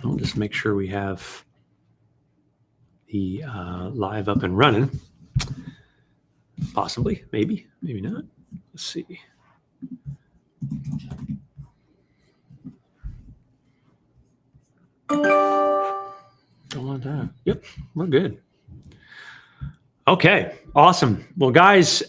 I'll just make sure we have the live up and running. Possibly, maybe not. Let's see. Don't want that. Yep, we're good. Okay, awesome. Well, guys,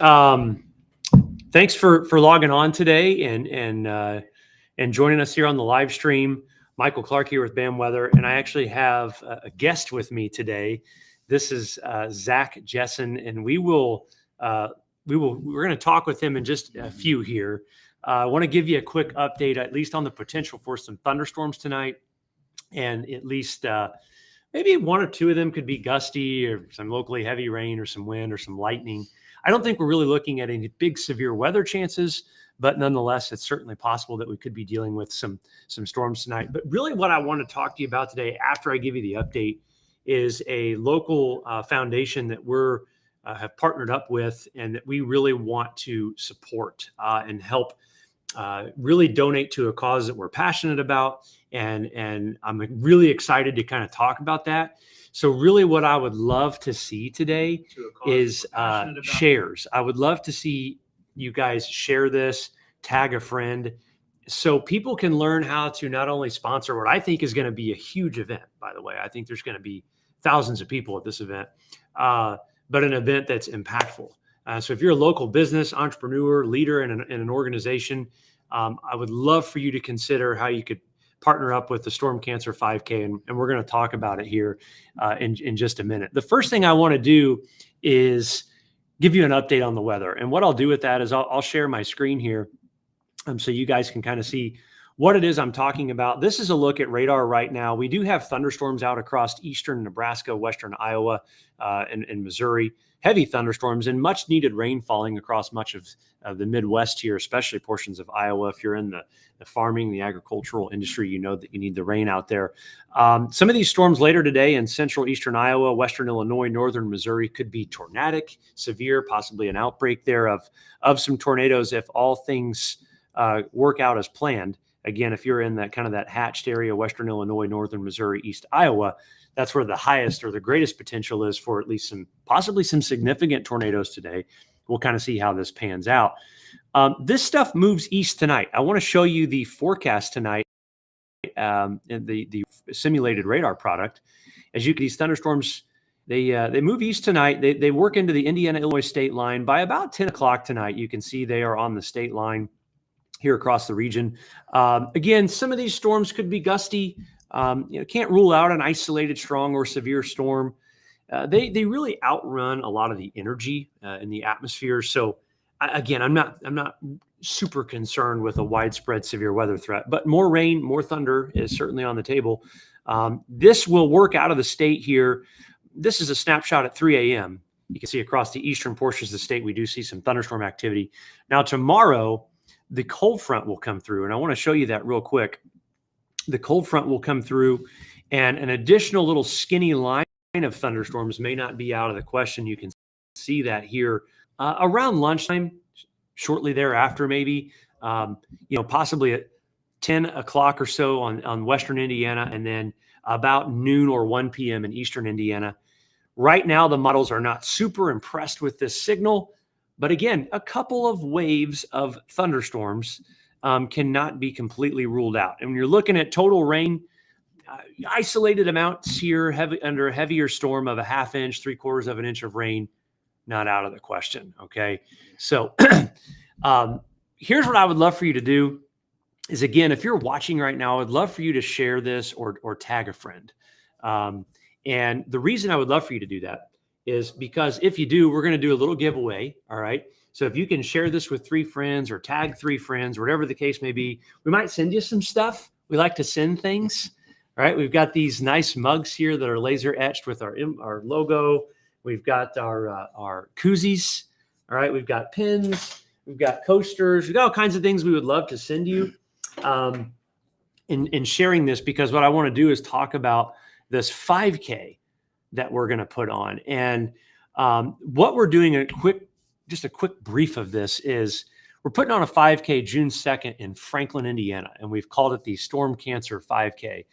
thanks for logging on today and joining us here on the live stream. Michael Clark here with BAM Weather, and I actually have a guest with me today. This is Zach Jessen, and we're going to talk with him in just a few here. I want to give you a quick update, at least on the potential for some thunderstorms tonight, and at least maybe one or two of them could be gusty or some locally heavy rain or some wind or some lightning. I don't think we're really looking at any big severe weather chances, but nonetheless, it's certainly possible that we could be dealing with some storms tonight. But really what I want to talk to you about today, after I give you the update, is a local foundation that we're have partnered up with and that we really want to support and help really donate to a cause that we're passionate about. And I'm really excited to kind of talk about that. So really what I would love to see today is shares. I would love to see you guys share this, tag a friend, so people can learn how to not only sponsor what I think is going to be a huge event, by the way. I think there's going to be thousands of people at this event, but an event that's impactful. So if you're a local business, entrepreneur, leader in an organization, I would love for you to consider how you could partner up with the Storm Cancer 5K, and we're going to talk about it here in just a minute. The first thing I want to do is give you an update on the weather. And what I'll do with that is I'll share my screen here so you guys can kind of see what it is I'm talking about. This is a look at radar right now. We do have thunderstorms out across eastern Nebraska, western Iowa, and Missouri. Heavy thunderstorms and much needed rain falling across much of the Midwest here, especially portions of Iowa. If you're in the farming, the agricultural industry, you know that you need the rain out there. Some of these storms later today in central eastern Iowa, western Illinois, northern Missouri could be tornadic, severe, possibly an outbreak there of some tornadoes if all things work out as planned. Again, if you're in that kind of that hatched area, western Illinois, northern Missouri, east Iowa, that's where the highest or the greatest potential is for at least possibly some significant tornadoes today. We'll kind of see how this pans out. This stuff moves east tonight. I want to show you the forecast tonight in the simulated radar product. As you can see, these thunderstorms, they move east tonight. They work into the Indiana-Illinois state line. By about 10 o'clock tonight, you can see they are on the state line here across the region. Again, some of these storms could be gusty. Can't rule out an isolated strong or severe storm. They really outrun a lot of the energy in the atmosphere. So again, I'm not super concerned with a widespread severe weather threat, but more rain, more thunder is certainly on the table. This will work out of the state here. This is a snapshot at 3 a.m. You can see across the eastern portions of the state, we do see some thunderstorm activity. Now tomorrow, the cold front will come through, and I want to show you that real quick. The cold front will come through, and an additional little skinny line of thunderstorms may not be out of the question. You can see that here around lunchtime, shortly thereafter, maybe, possibly at 10 o'clock or so on western Indiana, and then about noon or 1 p.m. in eastern Indiana. Right now, the models are not super impressed with this signal, but again, a couple of waves of thunderstorms cannot be completely ruled out. And when you're looking at total rain, isolated amounts here, under a heavier storm of a ½ inch, 3/4 of an inch of rain, not out of the question. Okay. So here's what I would love for you to do is, again, if you're watching right now, I would love for you to share this or tag a friend. And the reason I would love for you to do that is because if you do, we're going to do a little giveaway. All right. So if you can share this with 3 friends or tag 3 friends, whatever the case may be, we might send you some stuff. We like to send things. All right. We've got these nice mugs here that are laser etched with our logo. We've got our koozies. All right. We've got pins. We've got coasters. We've got all kinds of things we would love to send you in sharing this, because what I want to do is talk about this 5K that we're going to put on. And what we're doing, just a quick brief of this, is we're putting on a 5K June 2nd in Franklin, Indiana, and we've called it the Storm Cancer 5K.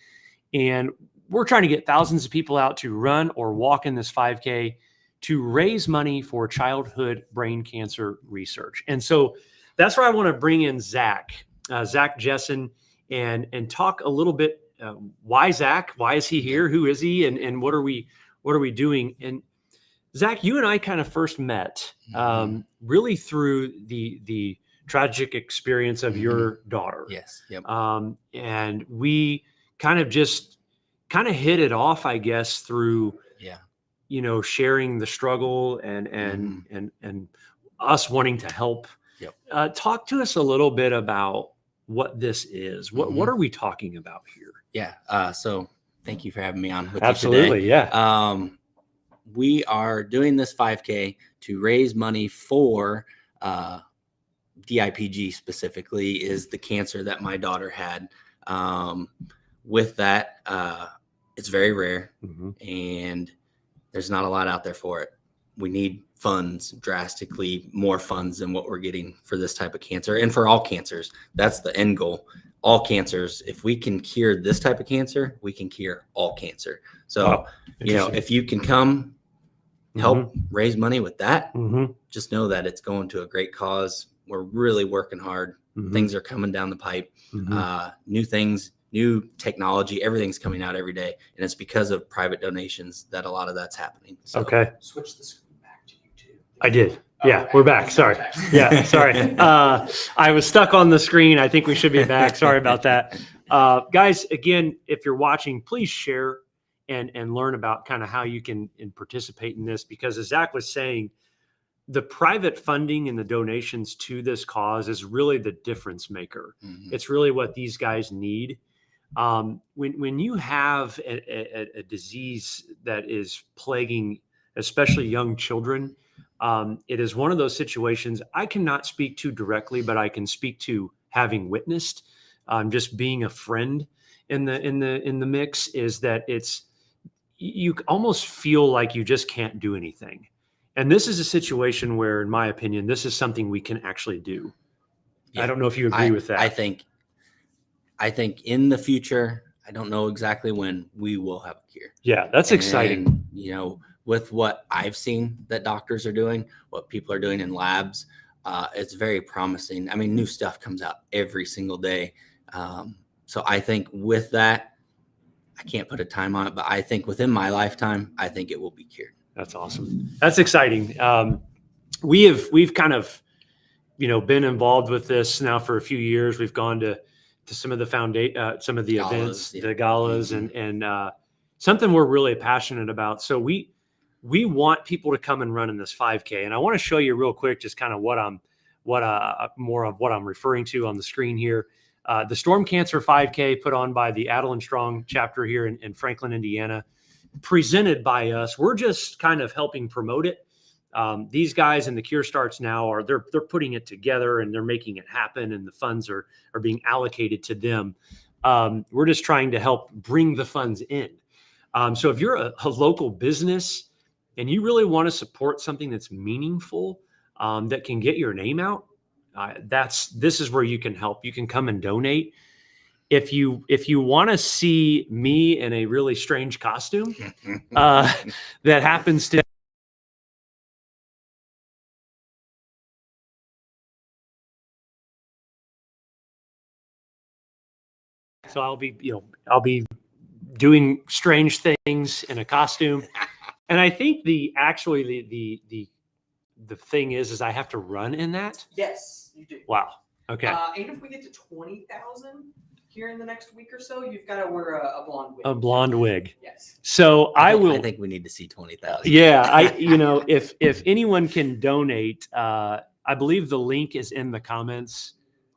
And we're trying to get thousands of people out to run or walk in this 5K to raise money for childhood brain cancer research. And so that's where I want to bring in Zach Jessen, and talk a little bit. Why Zach? Why is he here? Who is he? And what are we doing? And Zach, you and I kind of first met really through the tragic experience of your daughter. Yes. Yep. And we kind of hit it off, I guess, through sharing the struggle and us wanting to help. Yep. Talk to us a little bit about what this is. What are we talking about here? Yeah. So thank you for having me on with Absolutely, you today. Yeah. We are doing this 5K to raise money for DIPG specifically, is the cancer that my daughter had. With that, it's very rare, and there's not a lot out there for it. We need funds, drastically more funds than what we're getting for this type of cancer, and for all cancers. That's the end goal. All cancers. If we can cure this type of cancer, we can cure all cancer. So, if you can come help raise money with that, just know that it's going to a great cause. We're really working hard. Things are coming down the pipe. New things, new technology, everything's coming out every day. And it's because of private donations that a lot of that's happening. So, okay. Switch the screen back to YouTube. I did. Yeah, we're back. Sorry. Yeah, sorry. I was stuck on the screen. I think we should be back. Sorry about that. Guys, again, if you're watching, please share and learn about kind of how you can participate in this, because as Zach was saying, the private funding and the donations to this cause is really the difference maker. It's really what these guys need. When you have a disease that is plaguing especially young children, it is one of those situations I cannot speak to directly, but I can speak to having witnessed, just being a friend in the mix, is that you almost feel like you just can't do anything. And this is a situation where, in my opinion, this is something we can actually do. Yeah, I don't know if you agree with that. I think in the future, I don't know exactly when, we will have a cure. Yeah, that's exciting. With what I've seen that doctors are doing, what people are doing in labs, it's very promising. I mean, new stuff comes out every single day. So I think with that, I can't put a time on it, but I think within my lifetime, I think it will be cured. That's awesome. That's exciting. We've kind of, been involved with this now for a few years. We've gone to some of the some of the galas, events, the galas, and something we're really passionate about. So we want people to come and run in this 5K. And I want to show you real quick, just kind of more of what I'm referring to on the screen here. The Storm Cancer 5K, put on by the Adeline Strong chapter here in Franklin, Indiana, presented by us. We're just kind of helping promote it. These guys in the Cure Starts Now they're putting it together, and they're making it happen, and the funds are being allocated to them. We're just trying to help bring the funds in. So if you're a local business and you really want to support something that's meaningful, that can get your name out, this is where you can help. You can come and donate. If you want to see me in a really strange costume, that happens to. So I'll be doing strange things in a costume. And I think the thing is I have to run in that. Yes, you do. Wow. Okay. And if we get to 20,000 here in the next week or so, you've got to wear a blonde wig. A blonde wig. Yes. So I think we need to see 20,000. Yeah. If anyone can donate, I believe the link is in the comments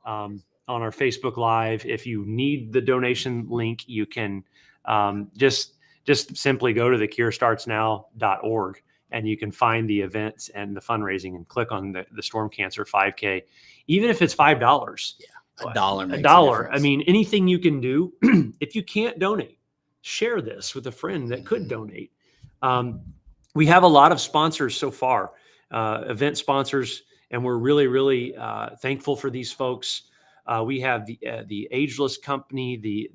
on our Facebook Live. If you need the donation link, you can just simply go to thecurestartsnow.org, and you can find the events and the fundraising and click on the Storm Cancer 5K. Even if it's $5. Yeah. $1 makes $1. I mean, anything you can do. If you can't donate, share this with a friend that could donate. We have a lot of sponsors so far, event sponsors, and we're really, really thankful for these folks. We have the Ageless Company,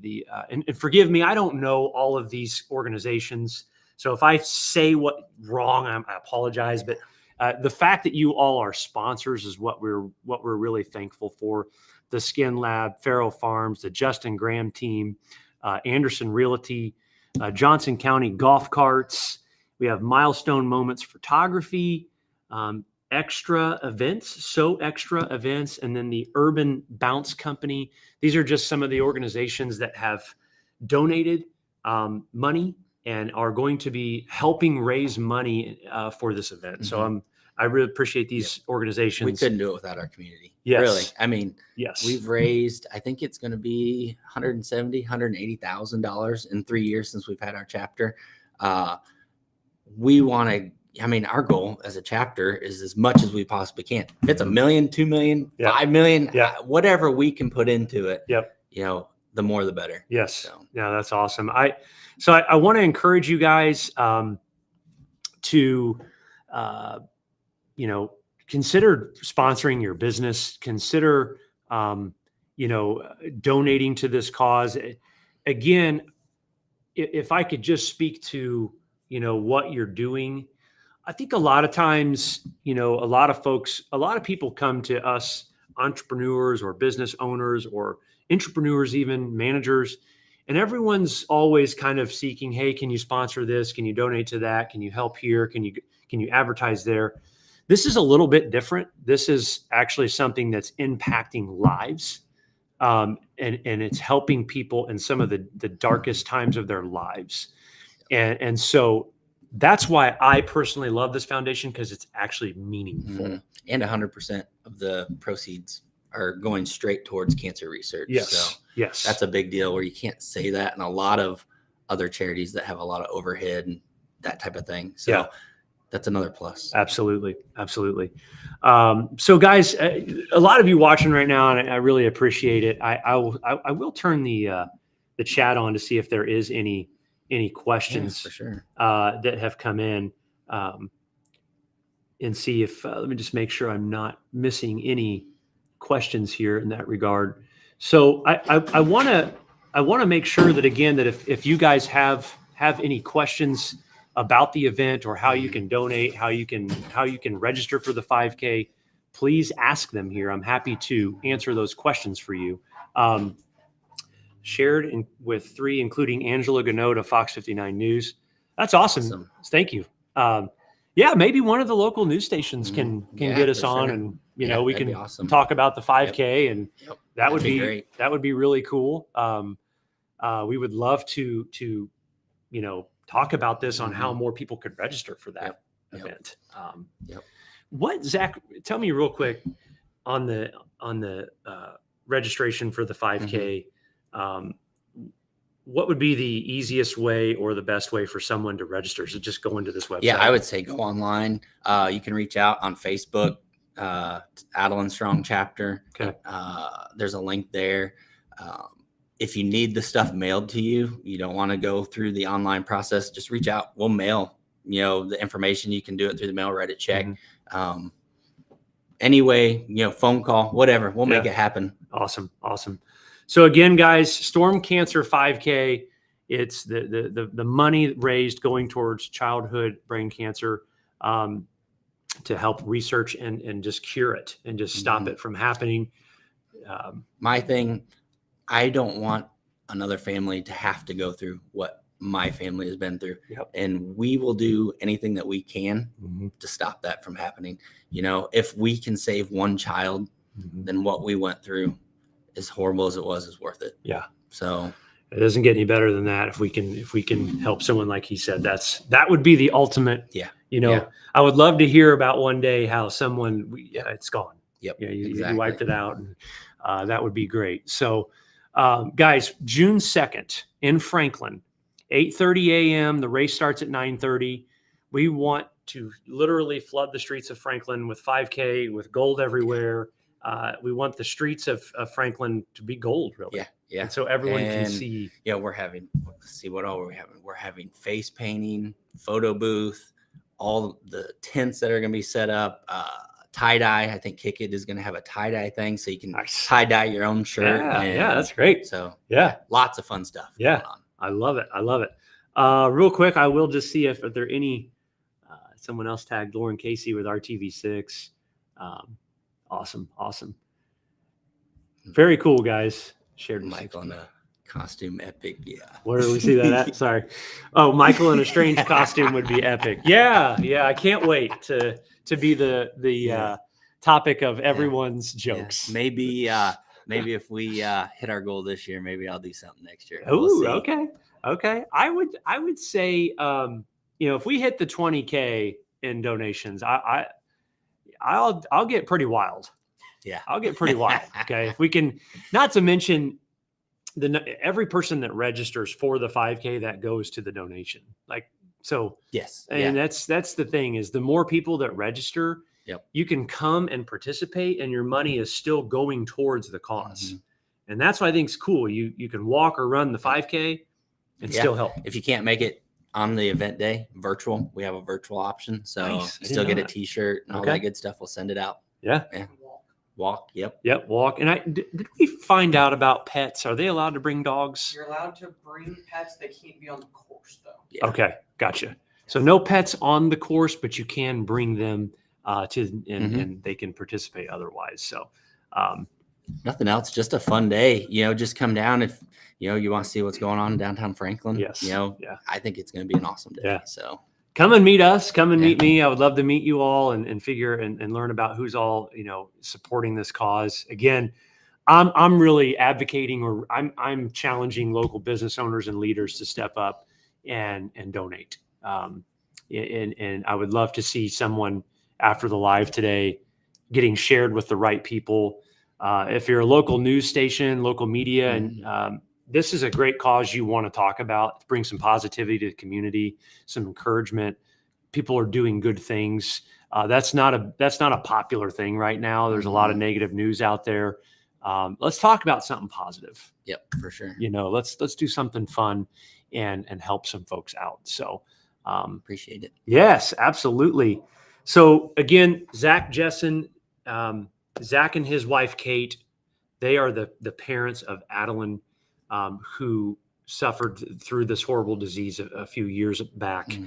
and forgive me, I don't know all of these organizations. So if I say what wrong, I apologize. But the fact that you all are sponsors is what we're really thankful for. The Skin Lab, Farrow Farms, the Justin Graham team, Anderson Realty, Johnson County Golf Carts. We have Milestone Moments Photography, Extra Events, Extra Events, and then the Urban Bounce Company. These are just some of the organizations that have donated money and are going to be helping raise money for this event. So I really appreciate these organizations. We couldn't do it without our community. Yes. Really. I mean, yes, we've raised, I think it's going to be $180,000 in 3 years since we've had our chapter. We want to, I mean, our goal as a chapter is as much as we possibly can. If it's $1 million, $2 million, $5 million, whatever we can put into it, the more the better. Yes. So. Yeah, that's awesome. I want to encourage you guys to consider sponsoring your business, consider donating to this cause. Again, if I could just speak to what you're doing, I think a lot of times, a lot of people come to us, entrepreneurs or business owners or entrepreneurs, even managers, and everyone's always kind of seeking, hey, can you sponsor this? Can you donate to that? Can you help here? Can you advertise there? This is a little bit different. This is actually something that's impacting lives. And it's helping people in some of the darkest times of their lives. And so that's why I personally love this foundation, because it's actually meaningful. Mm-hmm. And 100% of the proceeds are going straight towards cancer research. Yes. So yes. That's a big deal where you can't say that in a lot of other charities that have a lot of overhead and that type of thing. So that's another plus. Absolutely. Absolutely. So guys, a lot of you watching right now, and I really appreciate it. I will turn the chat on to see if there is any questions for sure. That have come in, and see if, let me just make sure I'm not missing any questions here in that regard. So I want to make sure that, again, that if you guys have any questions about the event or how you can donate, how you can register for the 5K, please ask them here. I'm happy to answer those questions for you. Shared with 3, including Angela Ganot of Fox 59 News. That's awesome. Thank you. Maybe one of the local news stations can get us on, sure. And we can talk about the 5K, and that would be great. That would be really cool. We would love to talk about this on how more people could register for that event. What, Zach, tell me real quick on the registration for the 5K. What would be the easiest way or the best way for someone to register? Is it just go into this website? Yeah, I would say go online. You can reach out on Facebook, Adeline Strong Chapter. Okay. There's a link there. If you need the stuff mailed to you, you don't want to go through the online process, just reach out. We'll mail, the information. You can do it through the mail, write a check. Anyway, phone call, whatever. We'll make it happen. Awesome. So again, guys, Storm Cancer 5K, it's the money raised going towards childhood brain cancer, to help research and just cure it and just stop it from happening. My thing, I don't want another family to have to go through what my family has been through. And we will do anything that we can to stop that from happening. If we can save one child, then what we went through, as horrible as it was, is worth it. Yeah. So it doesn't get any better than that. If we can help someone, like he said, that would be the ultimate. Yeah. I would love to hear about one day how someone, it's gone. Yep. You wiped it out, and that would be great. So, guys, June 2nd in Franklin, 8:30 a.m. The race starts at 9:30. We want to literally flood the streets of Franklin with 5K, with gold everywhere. We want the streets of Franklin to be gold, really. Yeah. And so everyone can see. Yeah, we're having, let's see, what all are we having? We're having face painting, photo booth, all the tents that are going to be set up, tie dye. I think Kick It is going to have a tie dye thing, so you can Nice. tie dye your own shirt. Yeah, that's great. So Yeah. lots of fun stuff. Yeah. Going on. I love it. I love it. Real quick, I will just see if there are any. Someone else tagged Lauren Casey with RTV6. Awesome. Very cool, guys. Shared with Michael in 60. a costume epic. Yeah. Where do we see that at? Sorry. Oh, Michael in a strange costume would be epic. Yeah. I can't wait to be the topic of everyone's jokes. Yeah. Maybe if we hit our goal this year, maybe I'll do something next year. Oh, We'll see. okay. I would say, if we hit the 20K in donations, I'll get pretty wild. Yeah, I'll get pretty wild. Okay, if we can, not to mention every person that registers for the 5K that goes to the donation. Yes, and that's the thing is the more people that register, you can come and participate, and your money is still going towards the cause. And that's what I think is cool. You can walk or run the 5K and still help. If you can't make it on the event day, virtual, we have a virtual option. So Nice. you still get a t-shirt and all that good stuff. We'll send it out. Yeah. Walk. Yep. Walk. And did we find out about pets? Are they allowed to bring dogs? You're allowed to bring pets. They can't be on the course, though. Yeah. Okay. Gotcha. So no pets on the course, but you can bring them and they can participate otherwise. So, nothing else, just a fun day, just come down if, you want to see what's going on in downtown Franklin. Yes. I think it's going to be an awesome day. Yeah. So come and meet us, come and meet me. I would love to meet you all and figure and learn about who's all, supporting this cause. Again, I'm really advocating, or I'm challenging local business owners and leaders to step up and donate. And I would love to see someone after the live today getting shared with the right people. If you're a local news station, local media, and this is a great cause you want to talk about, bring some positivity to the community, some encouragement. People are doing good things. That's not a popular thing right now. There's a lot of negative news out there. Let's talk about something positive. Yep, for sure. Let's do something fun and help some folks out. So appreciate it. Yes, absolutely. So again, Zach Jessen, Zach and his wife, Kate, they are the parents of Adeline, who suffered through this horrible disease a few years back.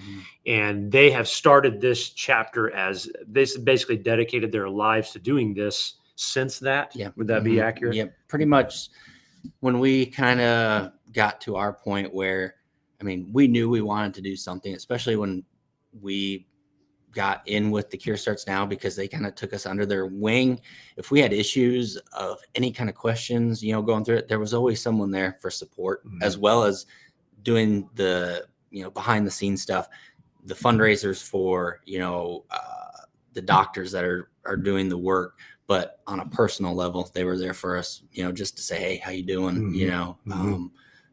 And they have started this chapter as they basically dedicated their lives to doing this since that. Yeah. Would that be accurate? Yeah, pretty much. When we kind of got to our point where, we knew we wanted to do something, especially when we got in with the Cure Starts Now, because they kind of took us under their wing. If we had issues of any kind of questions, going through it, there was always someone there for support, as well as doing the, behind the scenes stuff, the fundraisers for, the doctors that are doing the work, but on a personal level, they were there for us, just to say, hey, how you doing?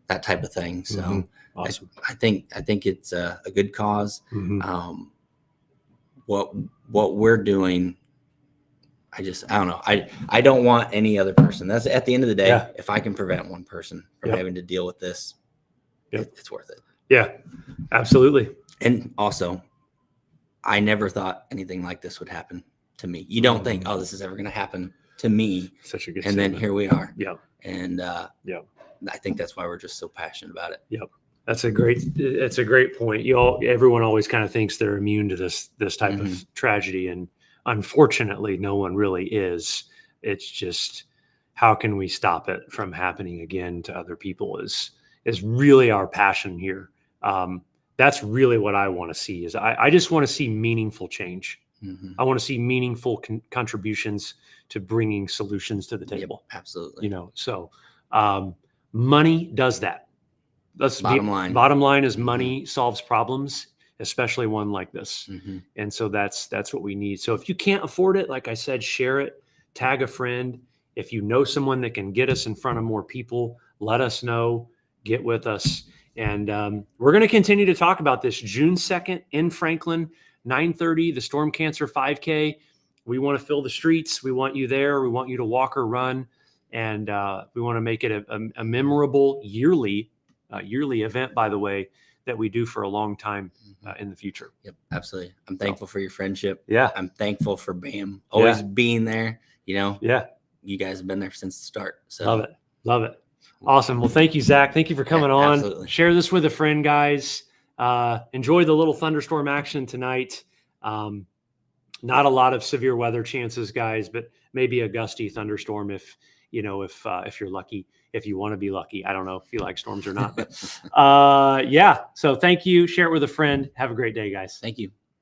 That type of thing. So Awesome. I think it's a good cause. What we're doing, I don't know. I don't want any other person. That's at the end of the day. If I can prevent one person from having to deal with this, it's worth it. Yeah, absolutely. And also, I never thought anything like this would happen to me. You don't think, oh, this is ever going to happen to me. Such a good and statement. then here we are. Yeah. And I think that's why we're just so passionate about it. Yep. That's a great point. Everyone always kind of thinks they're immune to this type of tragedy. And unfortunately, no one really is. It's just, how can we stop it from happening again to other people is really our passion here. That's really what I want to see is I just want to see meaningful change. I want to see meaningful contributions to bringing solutions to the table. Yep, absolutely. So money does that. Bottom line is money solves problems, especially one like this. And so that's what we need. So if you can't afford it, like I said, share it, tag a friend. If you know someone that can get us in front of more people, let us know, get with us. And we're going to continue to talk about this June 2nd in Franklin, 9:30, the Storm Cancer 5K. We want to fill the streets. We want you there. We want you to walk or run. And we want to make it a memorable yearly yearly event, by the way, that we do for a long time in the future. Yep, absolutely. I'm thankful for your friendship. Yeah. I'm thankful for Bam always being there. You know, you guys have been there since the start. So love it. Love it. Awesome. Well, thank you, Zach. Thank you for coming on. Absolutely. Share this with a friend, guys. Enjoy the little thunderstorm action tonight. Not a lot of severe weather chances, guys, but maybe a gusty thunderstorm if you're lucky, if you want to be lucky. I don't know if you like storms or not, but so thank you. Share it with a friend. Have a great day, guys. Thank you.